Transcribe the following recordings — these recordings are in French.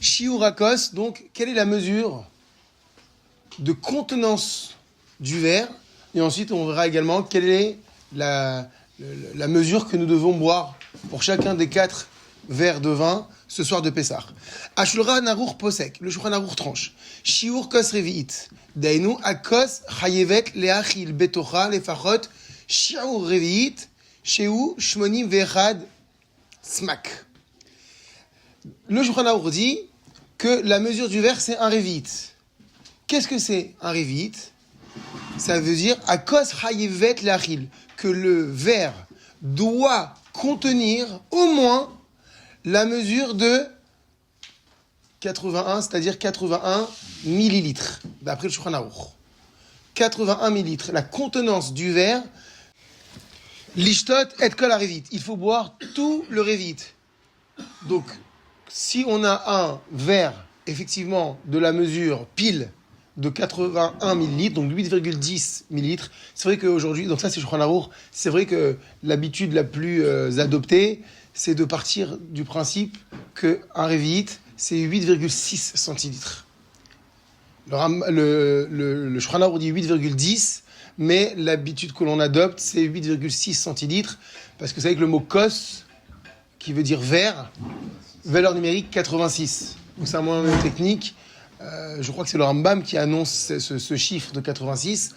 Shiurakos, donc, quelle est la mesure de contenance du verre? Et ensuite, on verra également quelle est la mesure que nous devons boire pour chacun des 4 verres de vin ce soir de Pessah. Ashulchan Aruch posek, le Shulchan Aruch tranche. Shiur kos revi'it, dainu akos chayevet leachil betocha lefachot shiur revi'it, sheu shmonim ve'echad smak. Le Shulchan Aruch dit que la mesure du verre, c'est un revi'it. Qu'est-ce que c'est un revi'it? Ça veut dire akos chayevet leachil, que le verre doit contenir au moins la mesure de 81, c'est-à-dire 81 millilitres, d'après le Shulchan Aruch. 81 millilitres, la contenance du verre, l'ishtot et kol harevit. Il faut boire tout le revit. Donc, si on a un verre, effectivement, de la mesure pile de 81 millilitres, donc 8,10 millilitres, c'est vrai qu'aujourd'hui, donc ça c'est Shulchan Aruch, c'est vrai que l'habitude la plus adoptée, c'est de partir du principe qu'un révi'it, c'est 8,6 centilitres. Le Shulchan Aruch dit 8,10, mais l'habitude que l'on adopte, c'est 8,6 centilitres, parce que vous savez que le mot kos, qui veut dire verre, valeur numérique 86. Donc c'est un moyen technique. Je crois que c'est le Rambam qui annonce ce chiffre de 86.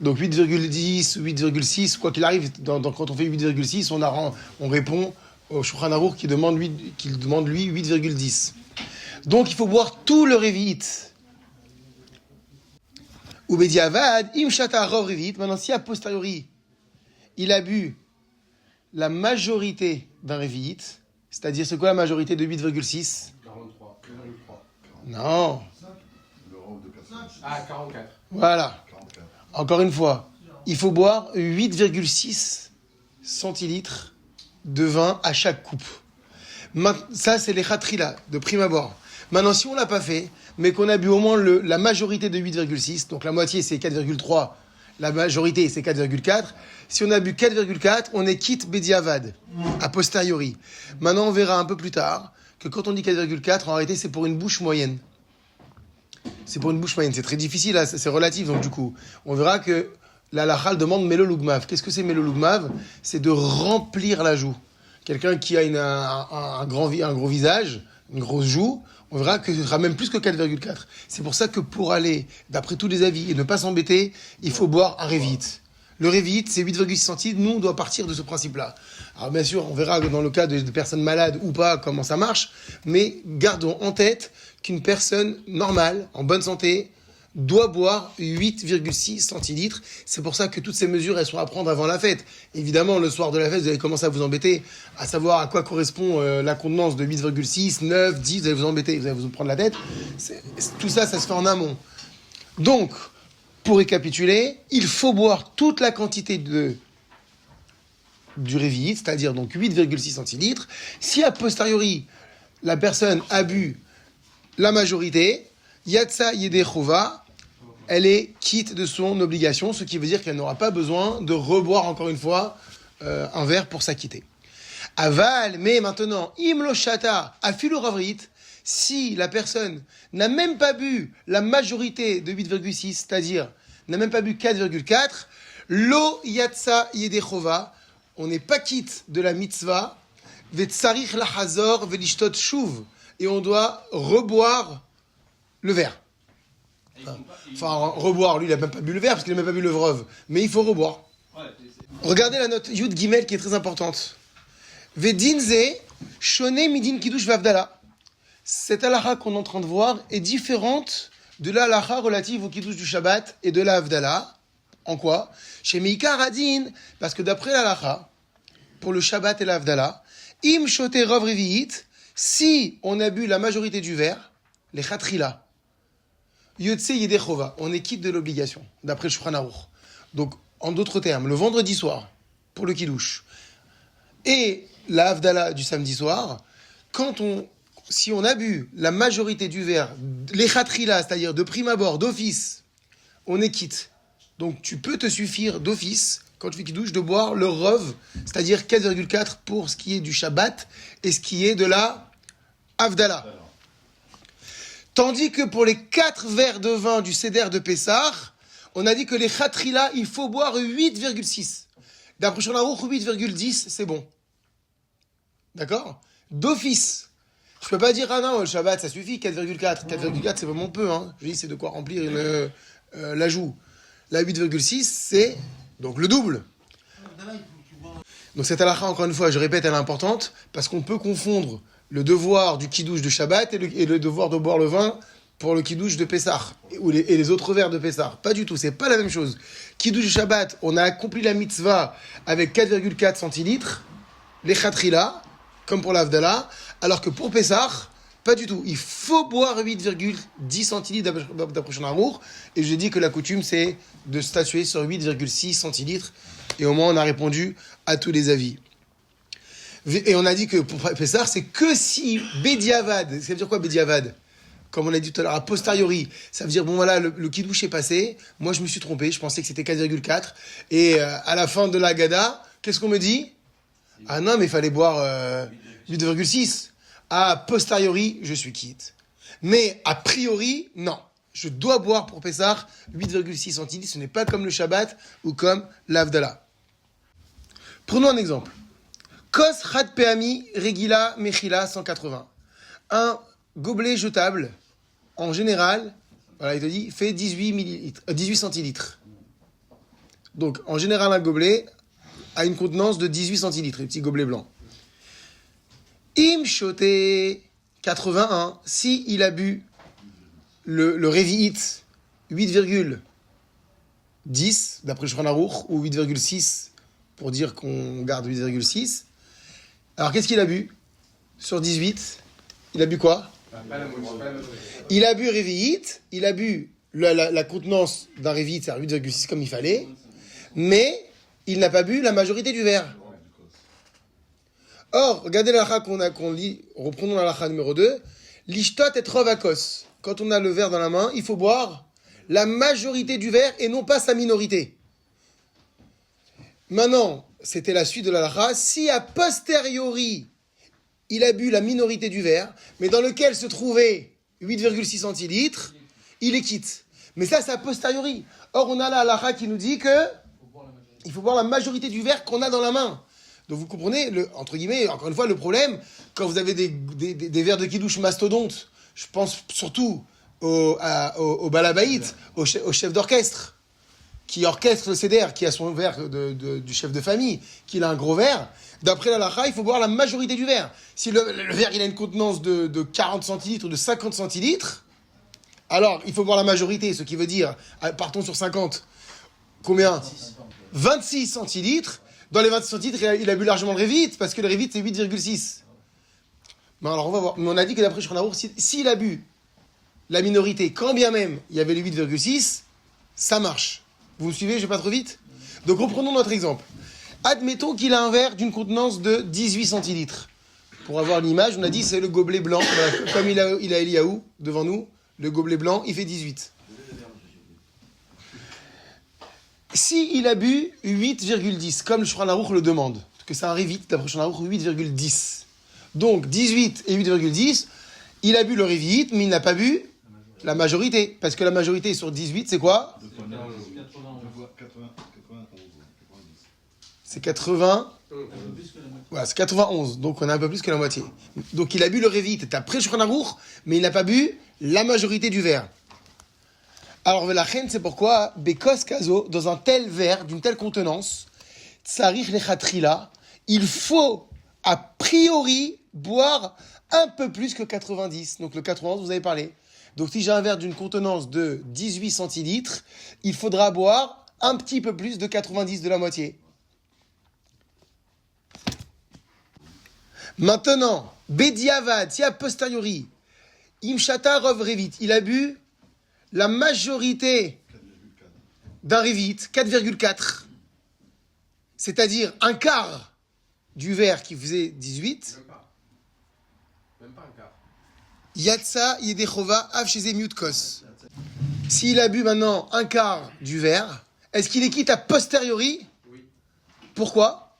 Donc 8,10, 8,6, quoi qu'il arrive, quand on fait 8,6, on répond au Shulchan Aruch qui demande lui 8,10. Donc il faut boire tout le revi'it. Ou bediavad, im shata rov revi'it. Maintenant, si a posteriori, il a bu la majorité d'un revi'it, c'est-à-dire c'est quoi la majorité de 8,6? 43. Non. Ah, 44. Voilà. 44. Encore une fois, il faut boire 8,6 centilitres de vin à chaque coupe. Ça, c'est les khatrila, de prime abord. Maintenant, si on ne l'a pas fait, mais qu'on a bu au moins la majorité de 8,6, donc la moitié, c'est 4,3, la majorité, c'est 4,4. Si on a bu 4,4, on est quitte bediavad, a posteriori. Maintenant, on verra un peu plus tard que quand on dit 4,4, en réalité, c'est pour une bouche moyenne. C'est pour une bouche moyenne. C'est très difficile, là, c'est relatif, donc du coup, on verra que la halakha demande melolugmav. Qu'est-ce que c'est melolugmav? C'est de remplir la joue. Quelqu'un qui a un gros visage, une grosse joue, on verra que ce sera même plus que 4,4. C'est pour ça que pour aller, d'après tous les avis, et ne pas s'embêter, il faut boire un revi'it. Le revi'it, c'est 8,6 centilitres. Nous, on doit partir de ce principe-là. Alors bien sûr, on verra dans le cas de personnes malades ou pas comment ça marche, mais gardons en tête qu'une personne normale, en bonne santé, doit boire 8,6 centilitres. C'est pour ça que toutes ces mesures, elles sont à prendre avant la fête. Évidemment, le soir de la fête, vous allez commencer à vous embêter, à savoir à quoi correspond la contenance de 8,6, 9, 10, vous allez vous embêter, vous allez vous prendre la tête. Tout ça, ça se fait en amont. Donc, pour récapituler, il faut boire toute la quantité du revi'it, c'est-à-dire donc 8,6 centilitres. Si a posteriori, la personne a bu la majorité, Yatsa Yedei Chova, elle est quitte de son obligation, ce qui veut dire qu'elle n'aura pas besoin de reboire encore une fois un verre pour s'acquitter. Aval, mais maintenant, Imlo Shata, Afilu Ravrit, si la personne n'a même pas bu la majorité de 8,6, c'est-à-dire n'a même pas bu 4,4, Lo Yatsa Yedei Chova, on n'est pas quitte de la mitzvah, Vetsarich Lahazor Velishtot Shuv, et on doit reboire le verre. Enfin, reboire, lui, il n'a même pas bu le verre, parce qu'il n'a même pas bu le vrov. Mais il faut reboire. Regardez la note Yud Gimel qui est très importante. Vedinze, Shone Midin Kiddush Vavdala. Cette halakha qu'on est en train de voir est différente de la halakha relative au Kiddush du Shabbat et de la Havdala. En quoi? Chez Meikar Adin, parce que d'après la halakha, pour le Shabbat et la Havdala, Im Shote Rov Revi'it, si on a bu la majorité du verre, les Khatrila, Yotse Yedei Chova, on est quitte de l'obligation, d'après le Shulchan Aruch. Donc, en d'autres termes, le vendredi soir, pour le Kiddush, et la Havdala du samedi soir, si on a bu la majorité du verre, les Khatrila, c'est-à-dire de prime abord, d'office, on est quitte. Donc, tu peux te suffire d'office, quand tu fais Kiddush, de boire le Rov, c'est-à-dire 4,4 pour ce qui est du Shabbat, et ce qui est de la Havdala. Tandis que pour les 4 verres de vin du Seder de Pessah, on a dit que les Khatrila, il faut boire 8,6. D'après Shulchan Aruch, 8,10, c'est bon. D'accord? D'office. Je peux pas dire, ah non, le Shabbat, ça suffit, 4,4. 4,4, c'est vraiment peu, hein. Je dis, c'est de quoi remplir l'ajout. La 8,6, c'est donc le double. Donc cette halakha, encore une fois, je répète, elle est importante, parce qu'on peut confondre le devoir du kidouche de Shabbat et le devoir de boire le vin pour le kidouche de Pessah, et les autres verres de Pessah. Pas du tout, c'est pas la même chose. Kidouche de Shabbat, on a accompli la mitzvah avec 4,4 centilitres, les khatrila, comme pour l'Avdallah, alors que pour Pessah, pas du tout. Il faut boire 8,10 centilitres d'après Shulchan Aruch, et je dis que la coutume, c'est de statuer sur 8,6 centilitres, et au moins on a répondu à tous les avis. Et on a dit que pour Pessah, c'est que si Bediavad, ça veut dire quoi Bediavad? Comme on a dit tout à l'heure, a posteriori, ça veut dire, bon voilà, le kidouche est passé, moi je me suis trompé, je pensais que c'était 4,4, et à la fin de la Gada, qu'est-ce qu'on me dit? Ah non, mais il fallait boire 8,6. A posteriori, je suis quitte. Mais a priori, non. Je dois boire pour Pessah 8,6 centilitres, ce n'est pas comme le Shabbat ou comme l'Avdallah. Prenons un exemple. Kos Chad Peami Regila Mechila 180. Un gobelet jetable, en général, voilà, il te dit, fait 18 centilitres. Donc, en général, un gobelet a une contenance de 18 centilitres, les petits gobelets blancs. Im shoté 81, si il a bu le Revi'it 8,10, d'après Shulchan Aruch, ou 8,6, pour dire qu'on garde 8,6. Alors, qu'est-ce qu'il a bu? Sur 18, il a bu quoi? Il a bu Revi'it, il a bu la contenance d'un Revi'it, c'est-à-dire 8,6 comme il fallait, mais il n'a pas bu la majorité du verre. Or, regardez l'halakha qu'on lit, reprenons l'halakha numéro 2, l'ishtot et rovakos. Quand on a le verre dans la main, il faut boire la majorité du verre et non pas sa minorité. Maintenant, c'était la suite de l'halakha, si a posteriori, il a bu la minorité du verre, mais dans lequel se trouvait 8,6 centilitres, il est quitte. Mais ça, c'est a posteriori. Or, on a la halakha qui nous dit que il faut boire la majorité du verre qu'on a dans la main. Donc vous comprenez, entre guillemets, encore une fois, le problème, quand vous avez des verres de kidouche mastodontes, je pense surtout au balabaït, au chef d'orchestre, qui orchestre le seder, qui a son verre du chef de famille, qui a un gros verre, d'après la halakha, il faut boire la majorité du verre. Si le verre il a une contenance de 40 centilitres ou de 50 centilitres, alors il faut boire la majorité, ce qui veut dire, partons sur 50, combien? 26 centilitres. Dans les 26 centilitres, il a bu largement le Revi'it, parce que le Revi'it, c'est 8,6. Bon, alors on va voir. Mais on a dit que d'après Shulchan Aruch, s'il a bu la minorité, quand bien même il y avait le 8,6, ça marche. Vous me suivez, je vais pas trop vite? Donc reprenons notre exemple. Admettons qu'il a un verre d'une contenance de 18 centilitres. Pour avoir l'image, on a dit c'est le gobelet blanc. Voilà, comme il a Eliaou devant nous, le gobelet blanc, il fait 18. Si il a bu 8,10, comme le Shulchan Aruch le demande, parce que c'est un Revi'it, d'après Shulchan Aruch, 8,10. Donc 18 et 8,10, il a bu le Revi'it, mais il n'a pas bu la majorité. Parce que la majorité sur 18, c'est quoi? C'est 80. Voilà, c'est 91. Donc on a un peu plus que la moitié. Donc il a bu le Revi'it, après Shulchan Aruch, mais il n'a pas bu la majorité du verre. Alors, la reine, c'est pourquoi, Bekos Kazo, dans un tel verre, d'une telle contenance, Tsarich le Khatrila, il faut, a priori, boire un peu plus que 90. Donc, le 91, vous avez parlé. Donc, si j'ai un verre d'une contenance de 18 centilitres, il faudra boire un petit peu plus de 90, de la moitié. Maintenant, Bediavad, si a posteriori, Imshata Rov Revit, il a bu la majorité d'un Revi'it, 4,4, c'est-à-dire un quart du verre qui faisait 18. Même pas un quart. Yatsa Yedechova Av Sheze Miutkos. S'il a bu maintenant un quart du verre, est-ce qu'il est quitte a posteriori? Oui. Pourquoi?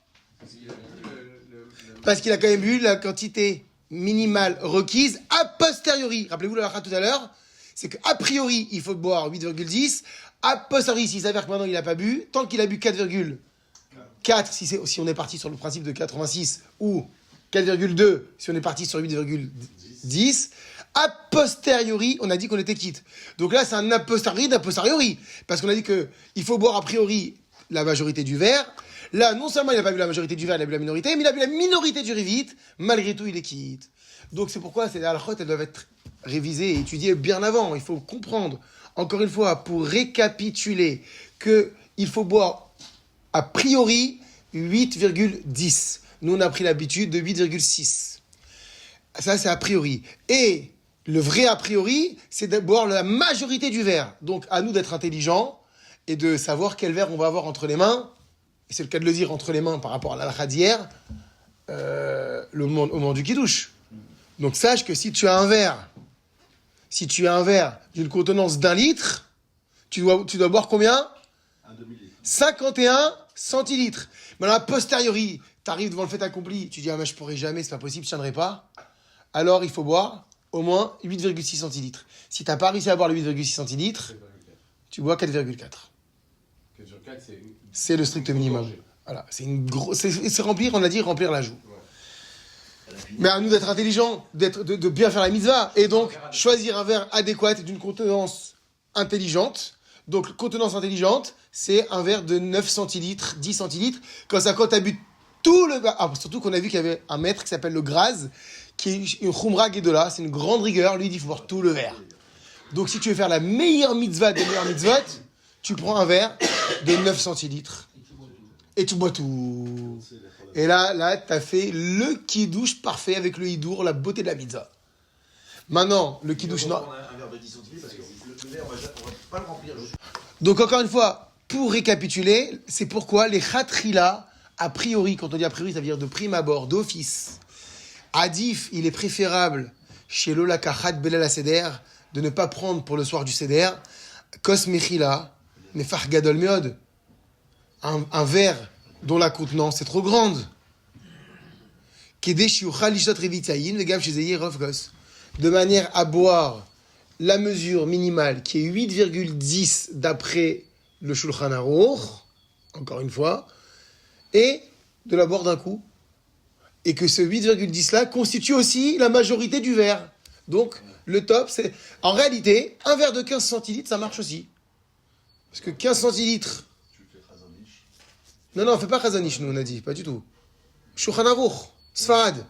Parce qu'il a quand même bu la quantité minimale requise a posteriori. posteriori, rappelez-vous la halakha tout à l'heure, c'est qu'a priori, il faut boire 8,10. A posteriori, s'il s'avère que maintenant il n'a pas bu, tant qu'il a bu 4,4, si on est parti sur le principe de 86, ou 4,2, si on est parti sur 8,10, a posteriori, on a dit qu'on était quitte. Donc là, c'est un a posteriori d'a posteriori. Parce qu'on a dit qu'il faut boire a priori la majorité du verre. Là, non seulement il n'a pas bu la majorité du verre, il a bu la minorité, mais il a bu la minorité du rivit. Malgré tout, il est quitte. Donc c'est pourquoi ces halachot, elles doivent être révisées et étudiées bien avant. Il faut comprendre, encore une fois, pour récapituler, qu'il faut boire a priori 8,10. Nous, on a pris l'habitude de 8,6. Ça, c'est a priori. Et le vrai a priori, c'est de boire la majorité du verre. Donc, à nous d'être intelligents et de savoir quel verre on va avoir entre les mains. Et c'est le cas de le dire entre les mains par rapport à l'halakha d'hier, au moment du kiddush. Donc, sache que si tu as un verre d'une contenance d'1 litre, tu dois boire combien ? 51 centilitres. Maintenant, a posteriori, tu arrives devant le fait accompli, tu dis « Ah, mais je pourrais jamais, c'est pas possible, je tiendrai pas. » Alors, il faut boire au moins 8,6 centilitres. Si tu n'as pas réussi à boire le 8,6 centilitres, tu bois 4,4. 4,4, c'est le strict minimum. Voilà, c'est remplir, on a dit remplir l'ajout. Ouais. Mais à nous d'être intelligents, de bien faire la mitzvah, et donc choisir un verre adéquat d'une contenance intelligente. Donc, contenance intelligente, c'est un verre de 9 centilitres, 10 centilitres. Quand tu as bu tout le... surtout qu'on a vu qu'il y avait un maître qui s'appelle le Graz, qui est une Khumra Gedola, c'est une grande rigueur. Lui, il dit qu'il faut boire tout le verre. Donc, si tu veux faire la meilleure mitzvah des meilleures mitzvot, tu prends un verre de 9 centilitres. Et tu bois tout. Et là, tu as fait le kiddush parfait avec le hidour, la beauté de la mitzvah. Maintenant, le kiddush... Non. Un verre de 10 centilitres parce que le verre, on va pas le remplir. Donc, encore une fois, pour récapituler, c'est pourquoi les khatrila, a priori, quand on dit a priori, ça veut dire de prime abord, d'office. Adif, il est préférable chez l'olakachat belal seder de ne pas prendre pour le soir du seder kos mechila, mefach gadol meod, un verre dont la contenance est trop grande. Kedesh yuchal lishat revitzayin vegav shezeye rov kos, de manière à boire la mesure minimale qui est 8,10 d'après le Shulchan Aruch, encore une fois, et de la boire d'un coup. Et que ce 8,10 là constitue aussi la majorité du verre. Donc, le top, c'est... En réalité, un verre de 15 centilitres, ça marche aussi. Parce que 15 centilitres... Tu fais Chazanish. Non, on ne fait pas Chazanish, nous, on a dit. Pas du tout. Shulchan Aruch, Sfarad.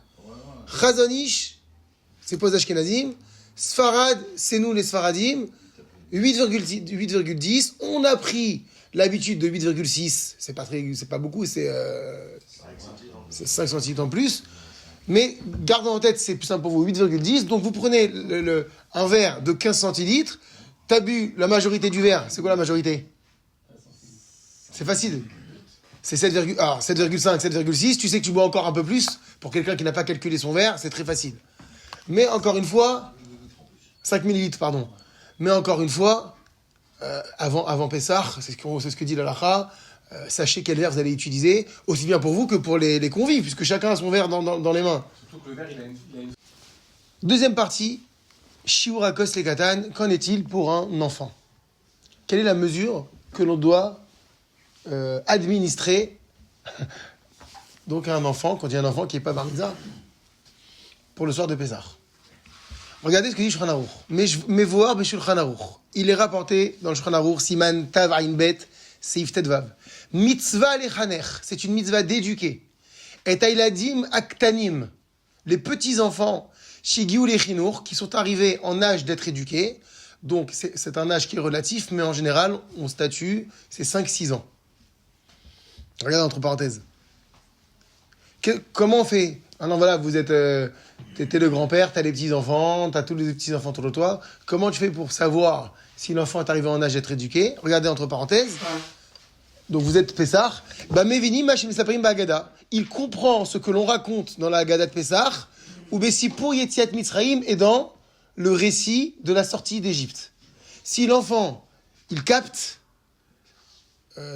Chazanish, c'est Poz Ashkenazim. Sfarad, c'est nous les Sfaradim. 8,10. On a pris l'habitude de 8,6. C'est pas beaucoup, c'est 5 centilitres en plus. Mais gardons en tête, c'est plus simple pour vous, 8,10. Donc vous prenez un verre de 15 centilitres. T'as bu la majorité du verre. C'est quoi la majorité ? C'est facile. C'est 7,5, 7,6. Tu sais que tu bois encore un peu plus. Pour quelqu'un qui n'a pas calculé son verre, c'est très facile. Mais encore une fois, 5 millilitres, pardon. Mais encore une fois, avant Pessah, c'est ce que dit l'halakha, sachez quel verre vous allez utiliser, aussi bien pour vous que pour les convives, puisque chacun a son verre dans les mains. Surtout que le verre, il a une... Deuxième partie, shiur hakos lekatan, qu'en est-il pour un enfant ? Quelle est la mesure que l'on doit administrer donc à un enfant, quand il y a un enfant qui n'est pas bar mitzvah, pour le soir de Pessah ? Regardez ce que dit Shulchan Aruch. Mevoar b'Shulchan Aruch. Il est rapporté dans le Shulchan Aruch, Siman Tav Ayin Bet, Seif Tedvav. Mitzvah lechanech, c'est une mitzvah d'éduquer. Et Ailadim Aktanim, les petits-enfants, Shigiu lechinur, qui sont arrivés en âge d'être éduqués. Donc c'est un âge qui est relatif, mais en général, on statue, c'est 5-6 ans. Regarde entre parenthèses. Comment on fait ? Alors voilà, t'es le grand-père, t'as les petits-enfants, t'as tous les petits-enfants autour de toi. Comment tu fais pour savoir si l'enfant est arrivé en âge d'être éduqué ? Regardez entre parenthèses. Donc vous êtes Pessah. Mevini Mashim Saprim Bagada. Il comprend ce que l'on raconte dans la Haggadah de Pessah, ou Bessipur Yetziat Mitzraïm, et dans le récit de la sortie d'Égypte. Si l'enfant, il capte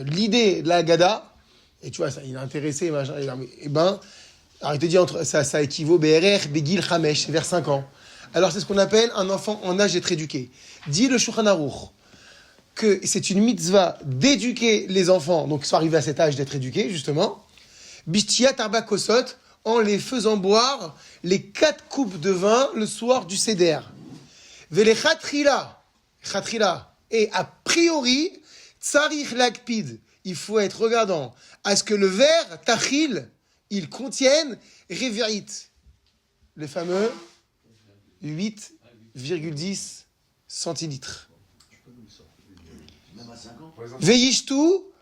l'idée de la Haggadah, et tu vois, ça, il est intéressé, machin, alors il te dit, ça équivaut BRR, Begil Chamesh, vers 5 ans. alors c'est ce qu'on appelle un enfant en âge d'être éduqué. Dit le Shulchan Aruch que c'est une mitzvah d'éduquer les enfants, donc ils sont arrivés à cet âge d'être éduqués, justement. Bishtiyat arba kosot, en les faisant boire les 4 coupes de vin le soir du Seder. Vele chatrila, et a priori, tsarich lakpid, il faut être regardant à ce que le verre, tachil, il contienne révérit, les fameux 8,10 centilitres. Même à 5 ans. Veishtu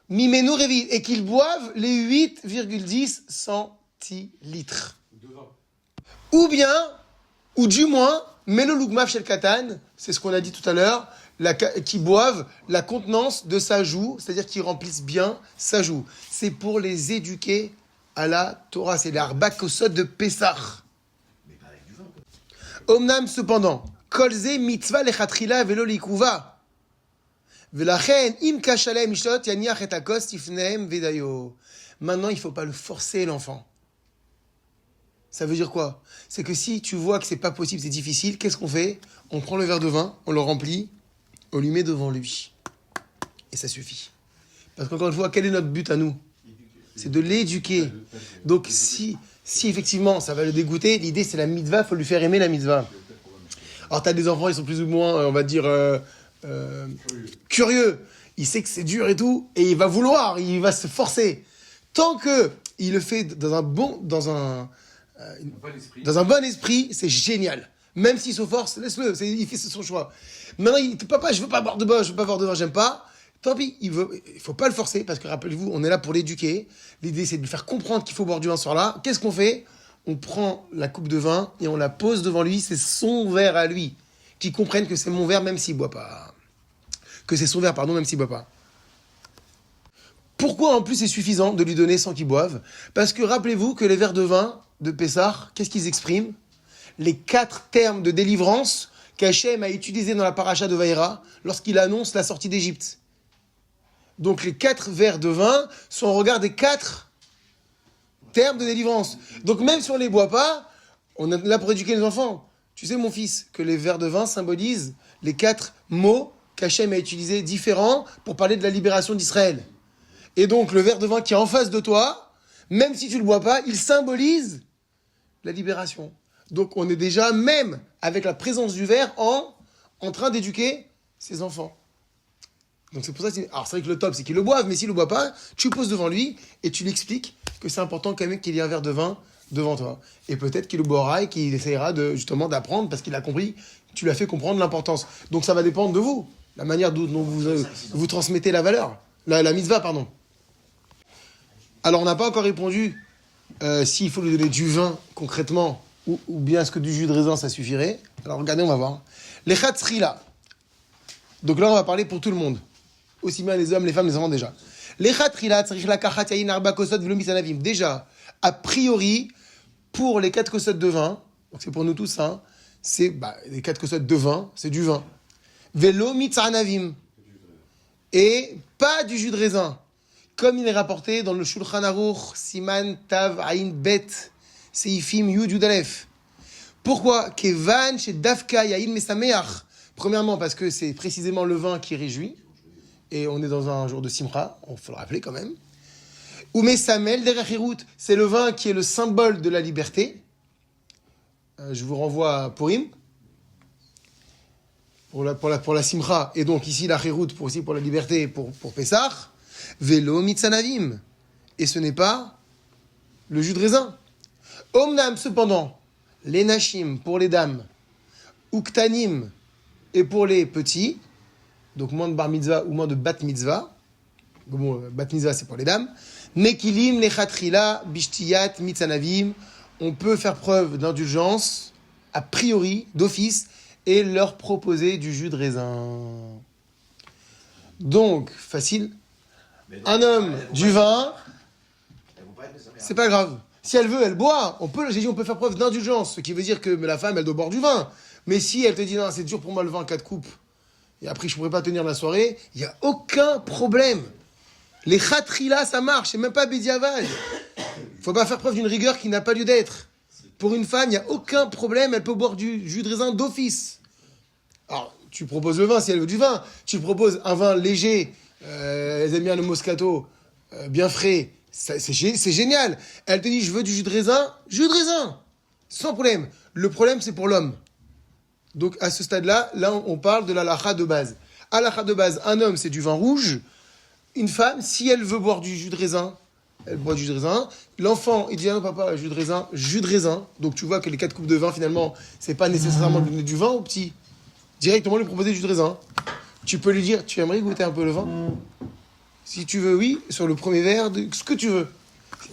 mimenu révi, et qu'ils boivent les 8,10 centilitres. Ou bien, ou du moins, melo lugmav shel katan, c'est ce qu'on a dit tout à l'heure, qui boivent la contenance de sa joue, c'est-à-dire qu'ils remplissent bien sa joue. C'est pour les éduquer à la Torah, c'est l'arba kosot de Pessah. Mais pas avec du vin. Omnam cependant, kolze mitzvah lechatrila velo likuva. Velachen im kashalem ishtot yaniach et akos tifneem vedayo. Maintenant, il ne faut pas le forcer, l'enfant. Ça veut dire quoi? C'est que si tu vois que c'est pas possible, c'est difficile, qu'est-ce qu'on fait? On prend le verre de vin, on le remplit, on lui met devant lui. Et ça suffit. Parce qu'encore une fois, quel est notre but à nous? C'est de l'éduquer. Donc si effectivement ça va le dégoûter, l'idée c'est la mitzvah, il faut lui faire aimer la mitzvah. Alors tu as des enfants, ils sont plus ou moins, on va dire, curieux. Il sait que c'est dur et tout, et il va vouloir, il va se forcer. Tant que il le fait dans un bon esprit, c'est génial. Même s'il se force, laisse-le, il fait son choix. Maintenant, il dit, papa, je veux pas boire de vin, j'aime pas. Tant pis, il faut pas le forcer, parce que rappelez-vous, on est là pour l'éduquer. L'idée, c'est de lui faire comprendre qu'il faut boire du vin ce soir-là. Qu'est-ce qu'on fait? On prend la coupe de vin et on la pose devant lui, c'est son verre à lui. Qu'il comprenne que c'est mon verre, même s'il boit pas. Que c'est son verre, pardon, même s'il boit pas. Pourquoi en plus c'est suffisant de lui donner sans qu'il boive? Parce que rappelez-vous que les verres de vin de Pessah, qu'est-ce qu'ils expriment? Les 4 termes de délivrance qu'Hachem a utilisés dans la paracha de Vaïra lorsqu'il annonce la sortie d'Égypte. Donc les 4 verres de vin sont au regard des 4 termes de délivrance. Donc même si on ne les boit pas, on est là pour éduquer les enfants. Tu sais mon fils, que les verres de vin symbolisent les 4 mots qu'Hachem a utilisés différents pour parler de la libération d'Israël. Et donc le verre de vin qui est en face de toi, même si tu ne le bois pas, il symbolise la libération. Donc on est déjà, même avec la présence du verre, en train d'éduquer ses enfants. Donc c'est pour ça que alors c'est vrai que le top c'est qu'il le boive, mais s'il le boit pas, tu poses devant lui et tu lui expliques que c'est important quand même qu'il y ait un verre de vin devant toi. Et peut-être qu'il le boira et qu'il essaiera justement d'apprendre parce qu'il a compris, tu lui as fait comprendre l'importance. Donc ça va dépendre de vous, la manière dont vous transmettez la valeur, la mitzvah, pardon. Alors on n'a pas encore répondu s'il faut lui donner du vin concrètement ou bien est-ce que du jus de raisin ça suffirait. Alors regardez, on va voir. Les chatzrila. Donc là on va parler pour tout le monde. Aussi bien les hommes, les femmes, les enfants déjà. Déjà, a priori, pour les 4 kosot de vin, donc c'est pour nous tous, hein, c'est les 4 kosot de vin, c'est du vin. Velo mitzanavim. Et pas du jus de raisin. Comme il est rapporté dans le Shulchan Aruch, Siman Tav Ain Bet, Seifim Yud Yud Aleph. Pourquoi? Kevan chez Dafka Yain Mesameach. Premièrement, parce que c'est précisément le vin qui réjouit. Et on est dans un jour de Simcha, il faut le rappeler quand même. Ou Mesamel Derechirut, c'est le vin qui est le symbole de la liberté. Je vous renvoie à Purim, pour la Simcha, et donc ici la Chirut aussi pour la liberté, pour Pessah. Velo Mitzanavim. Et ce n'est pas le jus de raisin. Omnam, cependant, les Nashim pour les dames, Uktanim et pour les petits, donc moins de bar mitzvah ou moins de bat mitzvah. Bon, bat mitzvah c'est pour les dames. Mekilim, lechatrila, bishtiyat, mitzanavim. On peut faire preuve d'indulgence, a priori, d'office, et leur proposer du jus de raisin. Donc, facile. Un homme, du vin, c'est pas grave. Si elle veut, elle boit. On peut faire preuve d'indulgence, ce qui veut dire que la femme, elle doit boire du vin. Mais si elle te dit, non, c'est dur pour moi le vin, 4 coupes, et après je pourrais pas tenir la soirée, il n'y a aucun problème. Les khatrila, ça marche, c'est même pas bédiaval. Faut pas faire preuve d'une rigueur qui n'a pas lieu d'être. Pour une femme, il n'y a aucun problème, elle peut boire du jus de raisin d'office. Alors, tu proposes le vin si elle veut du vin. Tu proposes un vin léger, elles aiment bien le Moscato, bien frais. C'est génial. Elle te dit, je veux du jus de raisin, sans problème. Le problème, c'est pour l'homme. Donc, à ce stade-là, on parle de la halakha de base. Halakha de base, un homme, c'est du vin rouge. Une femme, si elle veut boire du jus de raisin, elle boit du jus de raisin. L'enfant, il dit, ah non, papa, jus de raisin. Donc, tu vois que les 4 coupes de vin, finalement, c'est pas nécessairement lui donner du vin au petit. Directement lui proposer du jus de raisin. Tu peux lui dire, tu aimerais goûter un peu le vin? Si tu veux, oui, sur le premier verre, ce que tu veux.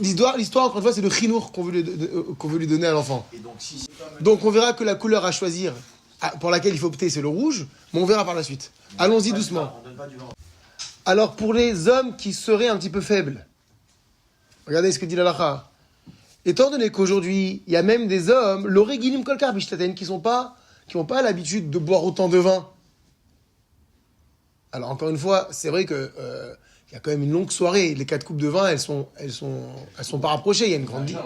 L'histoire, encore une fois, c'est le chinour qu'on veut lui donner à l'enfant. Et Donc, on verra que la couleur à choisir, pour laquelle il faut opter, c'est le rouge, mais on verra par la suite. Allons-y doucement. On donne pas du vin. Alors, pour les hommes qui seraient un petit peu faibles, regardez ce que dit l'halakha. Étant donné qu'aujourd'hui, il y a même des hommes, l'oregilim kolkar bishtaten, qui n'ont pas l'habitude de boire autant de vin. Alors, encore une fois, c'est vrai que il y a quand même une longue soirée. Les 4 coupes de vin, elles sont pas rapprochées. Il y a une grande vie.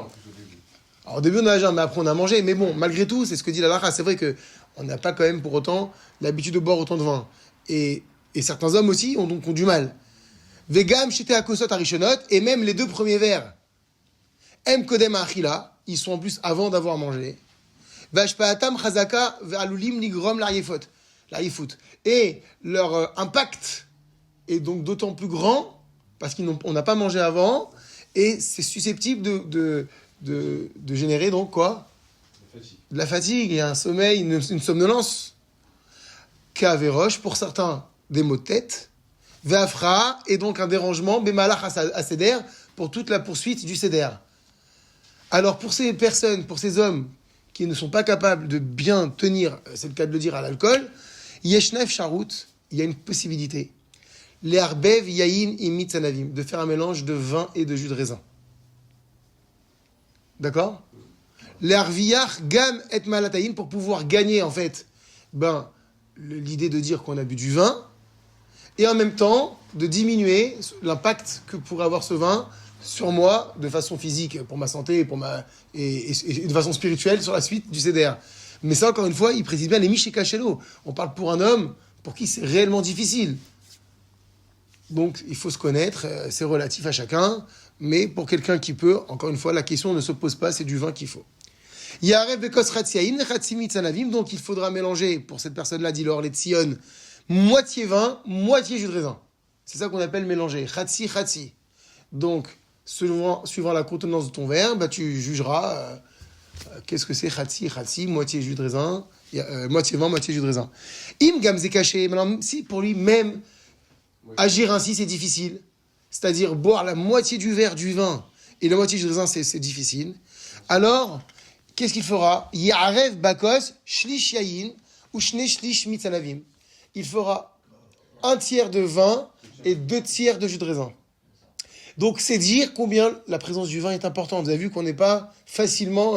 Alors, au début, on a jeun, mais après, on a mangé. Mais bon, malgré tout, c'est ce que dit l'halakha. C'est vrai que on n'a pas quand même pour autant l'habitude de boire autant de vin. Et certains hommes aussi ont du mal. Vegam, shete akosot arishonot, et même les 2 premiers verres, em kodem achila, ils sont en plus avant d'avoir mangé. Vashpaatam chazaka ve'alulim nigrom l'ariefut. Et leur impact est donc d'autant plus grand, parce qu'on n'a pas mangé avant, et c'est susceptible de générer donc quoi? De la fatigue, et un sommeil, une somnolence. Kaverosh, pour certains, des maux de tête. Ve'afra, et donc un dérangement, bemalach à seder, pour toute la poursuite du seder. Alors pour ces personnes, pour ces hommes qui ne sont pas capables de bien tenir, c'est le cas de le dire, à l'alcool, yeshnef sharout, il y a une possibilité. L'herbev yayin imit sanavim, de faire un mélange de vin et de jus de raisin. D'accord? L'herviach gam et malatayin, pour pouvoir gagner en fait, l'idée de dire qu'on a bu du vin, et en même temps de diminuer l'impact que pourrait avoir ce vin sur moi, de façon physique, pour ma santé, et de façon spirituelle sur la suite du CDR. Mais ça, encore une fois, il précise bien les Mishikachelo. On parle pour un homme pour qui c'est réellement difficile. Donc, il faut se connaître, c'est relatif à chacun, mais pour quelqu'un qui peut, encore une fois, la question ne se pose pas, c'est du vin qu'il faut. Yarev bekos ratziayin, ratzimit sanavim, donc il faudra mélanger, pour cette personne-là, dit l'or, les tzion, moitié vin, moitié jus de raisin. C'est ça qu'on appelle mélanger, ratzi. Donc, suivant la contenance de ton verre, tu jugeras qu'est-ce que c'est khatsi, moitié jus de raisin, moitié vin, moitié jus de raisin. Im gamze caché, maintenant, si pour lui même agir ainsi c'est difficile, c'est-à-dire boire la moitié du verre du vin et la moitié du jus de raisin c'est difficile, alors qu'est-ce qu'il fera? Yarev bakos shlish yayin ou shne shlish mitsanavim. Il fera 1/3 de vin et 2/3 de jus de raisin. Donc, c'est dire combien la présence du vin est importante. Vous avez vu qu'on n'est pas facilement...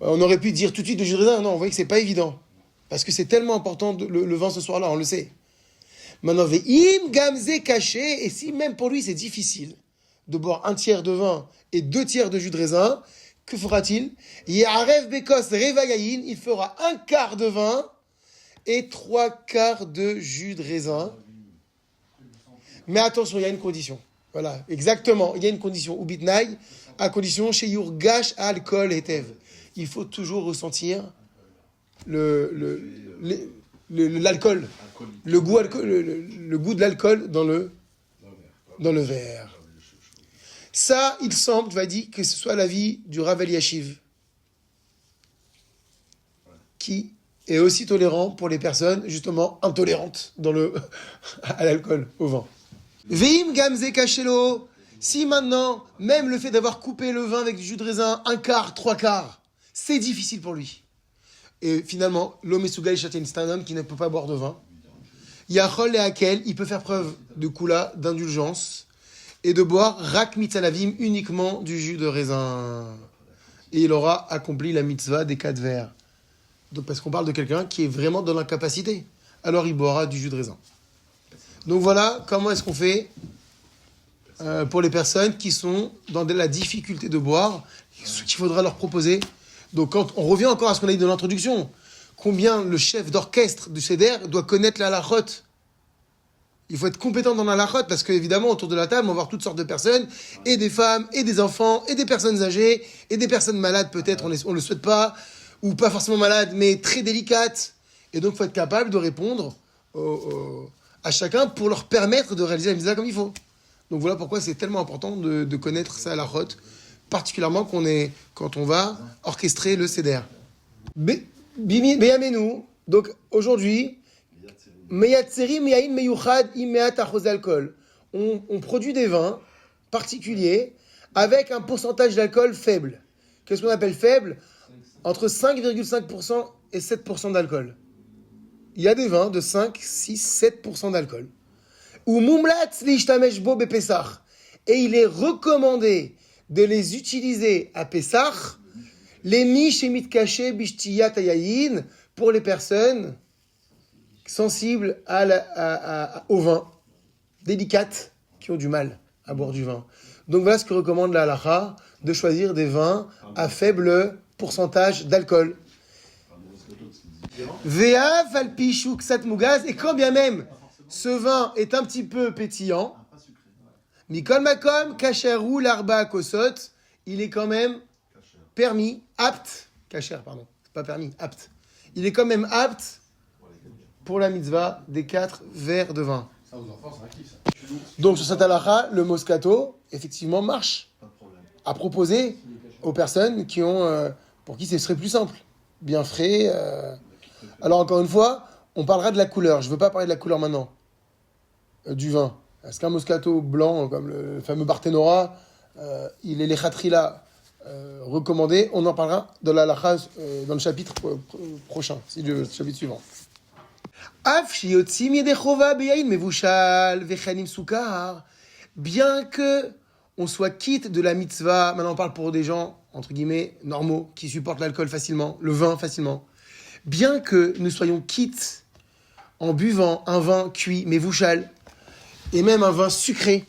On aurait pu dire tout de suite le jus de raisin. Non, on voit que c'est pas évident. Parce que c'est tellement important le vin ce soir-là, on le sait. Maintenant, ve'im gamze caché, et si même pour lui c'est difficile de boire 1/3 de vin et 2/3 de jus de raisin, que fera-t-il? Yarev bekos revayayin, il fera 1/4 de vin et 3/4 de jus de raisin. Mais attention, il y a une condition. Voilà, exactement. Il y a une condition. Ubitnaï, à condition, chez Yurgash, alcool et tev. Il faut toujours ressentir l'alcool. Le goût de l'alcool dans le verre. Ça, il semble, tu vas dire, que ce soit l'avis du Rav Eliashiv, qui est aussi tolérant pour les personnes, justement, intolérantes à l'alcool, au vin. Veim gamze kachelo. Si maintenant, même le fait d'avoir coupé le vin avec du jus de raisin, 1/4, 3/4, c'est difficile pour lui. Et finalement, l'homme Sugai Shatin, c'est un homme qui ne peut pas boire de vin. Yachol et Akel, il peut faire preuve de kula, d'indulgence, et de boire rak mitzalavim, uniquement du jus de raisin. Et il aura accompli la mitzvah des 4 verres. Donc, parce qu'on parle de quelqu'un qui est vraiment dans l'incapacité. Alors il boira du jus de raisin. Donc voilà comment est-ce qu'on fait pour les personnes qui sont dans la difficulté de boire. qu'il faudra leur proposer. Donc, quand on revient encore à ce qu'on a dit dans l'introduction, combien le chef d'orchestre du Seder doit connaître la halachot. Il faut être compétent dans la halachot parce qu'évidemment, autour de la table, on va voir toutes sortes de personnes, et des femmes, et des enfants, et des personnes âgées, et des personnes malades peut-être, on le souhaite pas, ou pas forcément malades, mais très délicates. Et donc, il faut être capable de répondre à chacun pour leur permettre de réaliser la mitzvah comme il faut. Donc voilà pourquoi c'est tellement important de connaître sa halachot, particulièrement quand on va orchestrer le Seder. Beyamenu, donc aujourd'hui, Meyatserim yain meyuchad imeat achos d'alcool. On produit des vins particuliers avec un pourcentage d'alcool faible. Qu'est-ce qu'on appelle faible? Entre 5,5% et 7% d'alcool. Il y a des vins de 5, 6, 7% d'alcool. Ou mumlatz lishtamesh bo bepesach. Et il est recommandé de les utiliser à Pessah, les mish et mitkaché bishtiyat ayayin, pour les personnes sensibles au vin, délicates, qui ont du mal à boire du vin. Donc voilà ce que recommande la halakha, de choisir des vins à faible pourcentage d'alcool. Vea valpichou ksat mugaz, et quand bien même ce vin est un petit peu pétillant, mikol makom kasherou l'arba kosot, il est quand même permis, apte, kasher pardon, c'est pas permis, apte. Il est quand même apte pour la mitzvah des 4 verres de vin. Ça, aux enfants, c'est un kiff, ça. Donc sur cette halakha, le Moscato, effectivement, marche à proposer aux personnes pour qui ce serait plus simple. Bien frais. Alors encore une fois, on parlera de la couleur. Je ne veux pas parler de la couleur maintenant du vin. Est-ce qu'un Moscato blanc, comme le fameux Barthénora, il est les khatrila recommandé? On en parlera dans la halakha, dans le chapitre prochain, c'est le chapitre suivant. Bien que on soit quitte de la mitzvah, maintenant on parle pour des gens, entre guillemets, normaux, qui supportent l'alcool facilement, le vin facilement. Bien que nous soyons quittes en buvant un vin cuit, mevouchal, et même un vin sucré,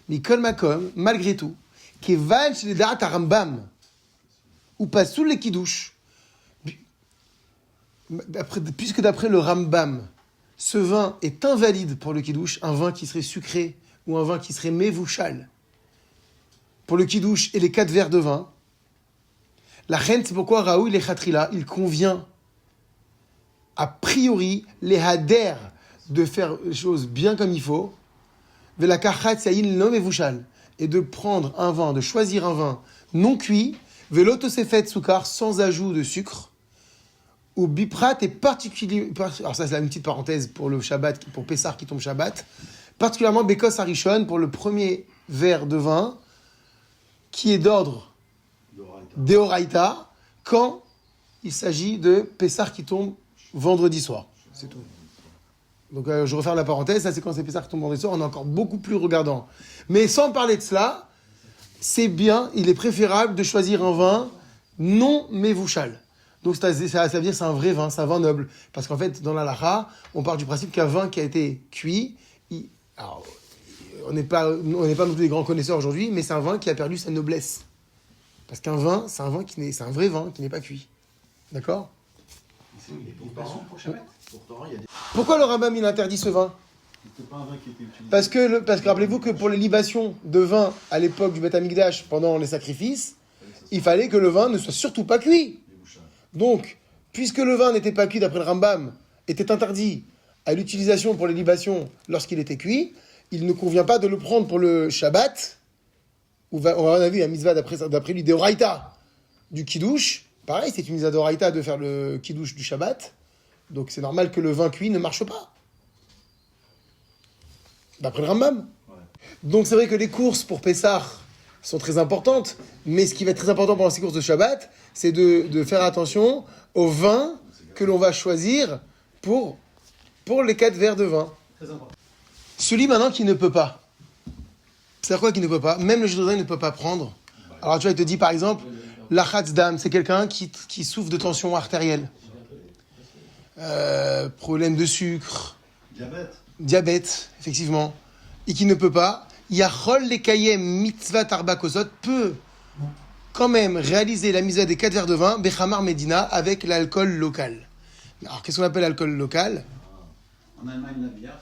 mikol makom, malgré tout, keval chez les darat Rambam, ou pas sous les kidouches, puisque d'après le Rambam, ce vin est invalide pour le kidouche, un vin qui serait sucré ou un vin qui serait mevouchal. Pour le kidouche et les 4 verres de vin, la reine, c'est pourquoi Raoui les khatrila, il convient a priori les hader de faire les choses bien comme il faut, et de prendre un vin, de choisir un vin non cuit, velotosefet soukar, sans ajout de sucre, ou biprat est particulier. Alors ça c'est une petite parenthèse pour le Shabbat, pour Pessah qui tombe Shabbat, particulièrement Bekos Harishon pour le premier verre de vin qui est d'ordre Deoraita quand il s'agit de Pessah qui tombe vendredi soir. C'est tout. Donc je referme la parenthèse, ça c'est quand c'est Pessah qui tombe vendredi soir, on est encore beaucoup plus regardant. Mais sans parler de cela, c'est bien, il est préférable de choisir un vin non mevouchal. Donc ça veut dire que c'est un vrai vin, c'est un vin noble. Parce qu'en fait, dans la halakha, on part du principe qu'un vin qui a été cuit, alors, on n'est pas non plus des grands connaisseurs aujourd'hui, mais c'est un vin qui a perdu sa noblesse. Parce qu'un vin, c'est un vrai vin qui n'est pas cuit. D'accord? Pourquoi le Rambam il interdit ce vin? Parce que rappelez-vous que pour les libations de vin à l'époque du Beth Amikdash, pendant les sacrifices, il fallait que le vin ne soit surtout pas cuit. Donc, puisque le vin n'était pas cuit d'après le Rambam, était interdit à l'utilisation pour les libations lorsqu'il était cuit, il ne convient pas de le prendre pour le Shabbat, où on a vu un mitzvah d'après lui, d'Oraïta, du Kiddush. Pareil, c'est une mitzvah d'Oraïta de faire le Kiddush du Shabbat. Donc c'est normal que le vin cuit ne marche pas. D'après le Rambam. Ouais. Donc c'est vrai que les courses pour Pessah sont très importantes, mais ce qui va être très important pendant ces courses de Shabbat, c'est de faire attention au vin que l'on va choisir pour les 4 verres de vin. Celui maintenant qui ne peut pas. C'est quoi qui ne peut pas? Même le judoin ne peut pas prendre. Alors tu vois, il te dit par exemple, la Khatzdam, c'est quelqu'un qui souffre de tension artérielle. Problème de sucre. Diabète, effectivement. Et qui ne peut pas. Yachol lekayem mitzvah tarbakosot peut quand même réaliser la mise des 4 verres de vin, Bechamar Medina, avec l'alcool local. Alors, qu'est-ce qu'on appelle l'alcool local? En Allemagne, la bière.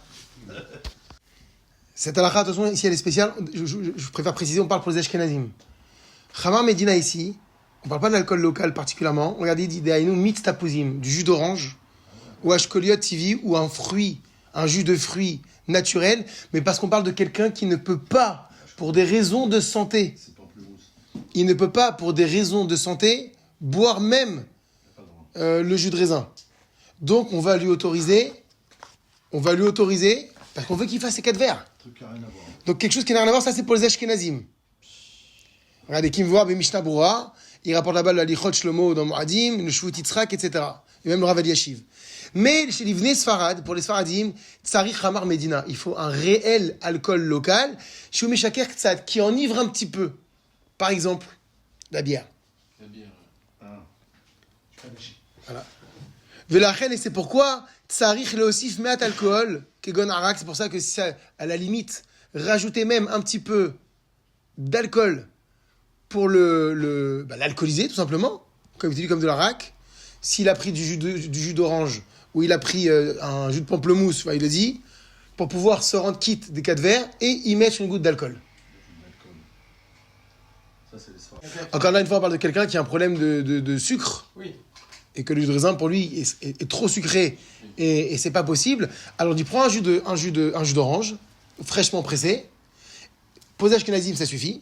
Cette halakha, de toute façon, ici, elle est spéciale. Je préfère préciser, on parle pour les Ashkenazim. Chamar Medina, ici, on ne parle pas de l'alcool local particulièrement. Regardez, il dit Dehainu mitz tapuzim, du jus d'orange, ou ashkoliot TV, ou un fruit, un jus de fruits naturel, mais parce qu'on parle de quelqu'un qui ne peut pas, pour des raisons de santé, C'est pamplemousse. il ne peut pas, pour des raisons de santé, boire même Pas le droit. le jus de raisin. Donc, on va lui autoriser, parce qu'on veut qu'il fasse ses 4 verres. Truc qui n'a rien à voir. Donc, quelque chose qui n'a rien à voir, ça, c'est pour les Ashkenazim. Regardez, Kim Voar, Mishnah Broura, il rapporte là-bas le Alichot Shlomo dans Moadim, le Shvut Yitzhak, etc. Et même le Rav Eliashiv. Mais chez les Vnei Sfarad, pour les Sfaradim, Tsarich Hamar Medina, il faut un réel alcool local, Shou Meshaker Ktsad, qui enivre un petit peu. Par exemple, la bière. La bière. Ah. Voilà. Velachen, et c'est pourquoi Tsarich le Osif Meat alcool, Kegon Arak, c'est pour ça que si ça, à la limite, rajouter même un petit peu d'alcool pour l'alcooliser, tout simplement, comme il dit, comme de l'arak. S'il a pris du jus d'orange, ou il a pris un jus de pamplemousse, il le dit, pour pouvoir se rendre quitte des 4 verres et y mettre une goutte d'alcool. Ça, c'est les soirs. Encore là, une fois, on parle de quelqu'un qui a un problème de sucre, Oui. et que le jus de raisin, pour lui, est trop sucré, et c'est pas possible. Alors, il prend un jus d'orange, fraîchement pressé, posage Ashkenazim, ça suffit,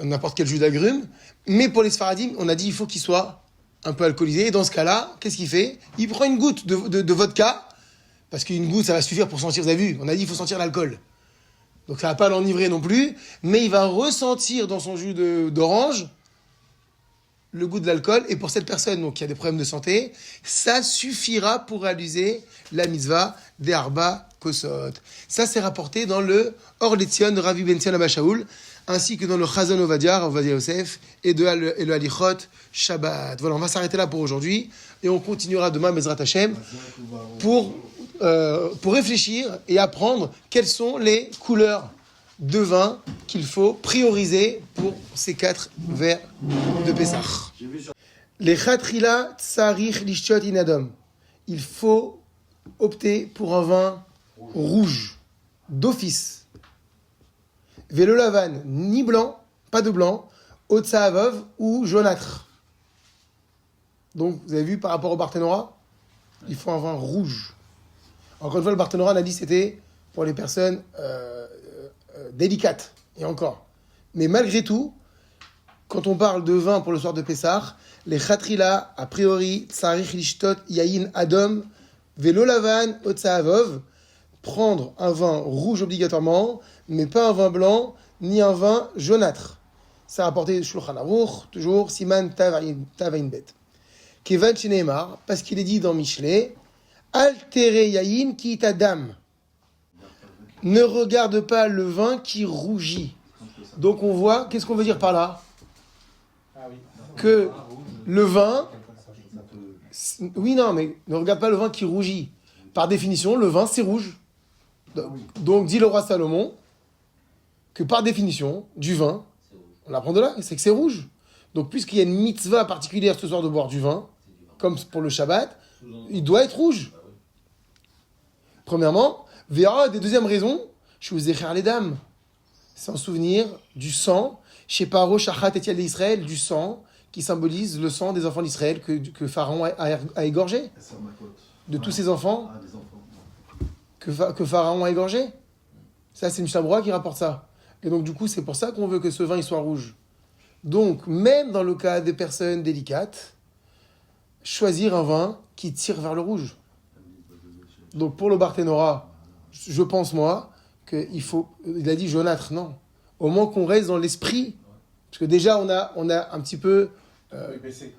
n'importe quel jus d'agrumes, mais pour les Sfaradim, on a dit il faut qu'il soit un peu alcoolisé, et dans ce cas-là, qu'est-ce qu'il fait? Il prend une goutte de vodka, parce qu'une goutte, ça va suffire pour sentir, vous avez vu, on a dit il faut sentir l'alcool. Donc ça va pas l'enivrer non plus, mais il va ressentir dans son jus d'orange le goût de l'alcool, et pour cette personne donc, qui a des problèmes de santé, ça suffira pour réaliser la mitzvah des Arba Kosot. Ça, c'est rapporté dans le Or Letzion de Rabbi Ben Zion Abba Shaul, ainsi que dans le Chazon Ovadia Yosef, et le Alichot Shabbat. Voilà, on va s'arrêter là pour aujourd'hui, et on continuera demain, Bezrat Hashem, pour réfléchir et apprendre quelles sont les couleurs de vin qu'il faut prioriser pour ces 4 verres de Pessah. Les Chatrila Tsarich Lishchot Inadom. Il faut opter pour un vin rouge, d'office. Vélo Lavan, ni blanc, pas de blanc, Otsaavov ou jaunâtre. Donc, vous avez vu par rapport au Barthénora, il faut un vin rouge. Encore une fois, le Barthénora, on a dit c'était pour les personnes délicates, et encore. Mais malgré tout, quand on parle de vin pour le soir de Pessah, les Chatrila, a priori, Tsarich Lishtot, Yain Adom, Vélo Lavan, Otsaavov, prendre un vin rouge obligatoirement, mais pas un vin blanc, ni un vin jaunâtre. Ça a rapporté Shulchan Aruch, toujours, Siman Tavain Bet. Kevan Shineemar, parce qu'il est dit dans Michelet, Altere Yain ki tadam. Ne regarde pas le vin qui rougit. Donc on voit, qu'est-ce qu'on veut dire par là? Que le vin, oui non, mais ne regarde pas le vin qui rougit. Par définition, le vin c'est rouge. Donc dit le roi Salomon que par définition, du vin, on l'apprend de là, c'est que c'est rouge. Donc puisqu'il y a une mitzvah particulière ce soir de boire du vin, comme pour le Shabbat, il doit être rouge. Premièrement, Vera, des deuxième raison, je vous ai les dames. C'est un souvenir du sang, chez Paro, Shachat, Etiel d'Israël, du sang qui symbolise le sang des enfants d'Israël que Pharaon a égorgé. De tous ses enfants que Pharaon a égorgé. Ça, c'est Mishnah Berurah qui rapporte ça. Et donc, du coup, c'est pour ça qu'on veut que ce vin il soit rouge. Donc, même dans le cas des personnes délicates, choisir un vin qui tire vers le rouge. Donc, pour le Barthénora, je pense, moi, qu'il faut... Il a dit jaunâtre, non. Au moins qu'on reste dans l'esprit. Parce que déjà, on a un petit peu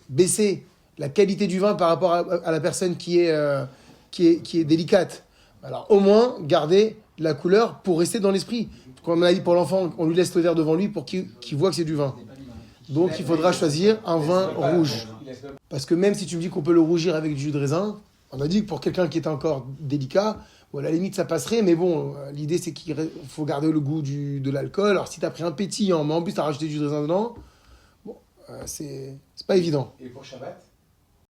baissé la qualité du vin par rapport à la personne qui est délicate. Alors, au moins, garder la couleur pour rester dans l'esprit. Comme on a dit pour l'enfant, on lui laisse le verre devant lui pour qu'il voit que c'est du vin. Donc, il faudra choisir un vin rouge. Parce que même si tu me dis qu'on peut le rougir avec du jus de raisin, on a dit que pour quelqu'un qui est encore délicat, bon, à la limite, ça passerait. Mais bon, l'idée, c'est qu'il faut garder le goût de l'alcool. Alors, si tu as pris un pétillant, mais en plus, tu as rajouté du jus de raisin dedans, c'est pas évident. Et pour Shabbat?